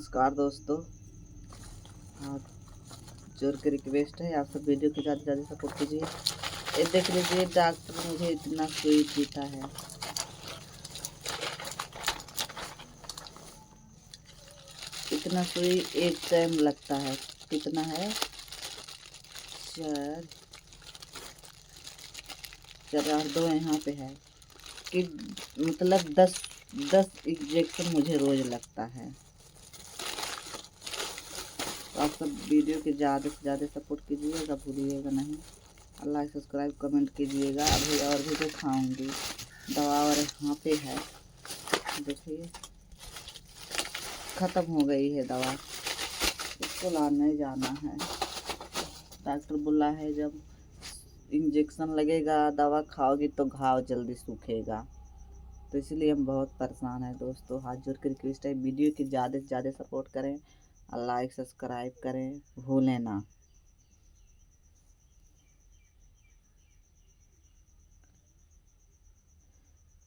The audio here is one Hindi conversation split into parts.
नमस्कार दोस्तों। आप जोर की रिक्वेस्ट है, आप सब वीडियो को ज़्यादा से ज़्यादा सपोर्ट कीजिए। ये देख लीजिए, डॉक्टर मुझे इतना सुई देता है, इतना सुई एक टाइम लगता है। कितना है? चार चार दो यहाँ पे है कि मतलब 10 इंजेक्शन मुझे रोज लगता है। तो आप सब वीडियो के ज़्यादा से ज़्यादा सपोर्ट कीजिएगा, भूलिएगा नहीं। लाइक सब्सक्राइब कमेंट कीजिएगा। अभी और भी दिखाऊंगी दवा, और यहाँ पे है, देखिए ख़त्म हो गई है दवा, इसको लाने जाना है। डॉक्टर बोला है जब इंजेक्शन लगेगा, दवा खाओगी तो घाव जल्दी सूखेगा। तो इसलिए हम बहुत परेशान हैं दोस्तों। हाथ जोड़ कर रिक्वेस्ट है, वीडियो की ज़्यादा से ज़्यादा सपोर्ट करें और लाइक सब्सक्राइब करें, भूलें ना।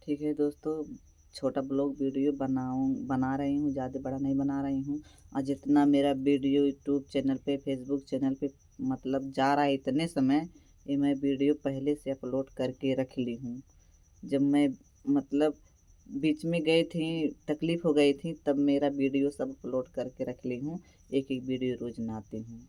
ठीक है दोस्तों, छोटा ब्लॉग वीडियो बना रही हूँ, ज़्यादा बड़ा नहीं बना रही हूँ। और जितना मेरा वीडियो यूट्यूब चैनल पे, फेसबुक चैनल पे मतलब जा रहा है इतने समय, ये मैं वीडियो पहले से अपलोड करके रख ली हूँ। जब मैं मतलब बीच में गई थी, तकलीफ़ हो गई थी, तब मेरा वीडियो सब अपलोड करके रख ली हूँ। एक एक वीडियो रोज़ बनाती हूँ।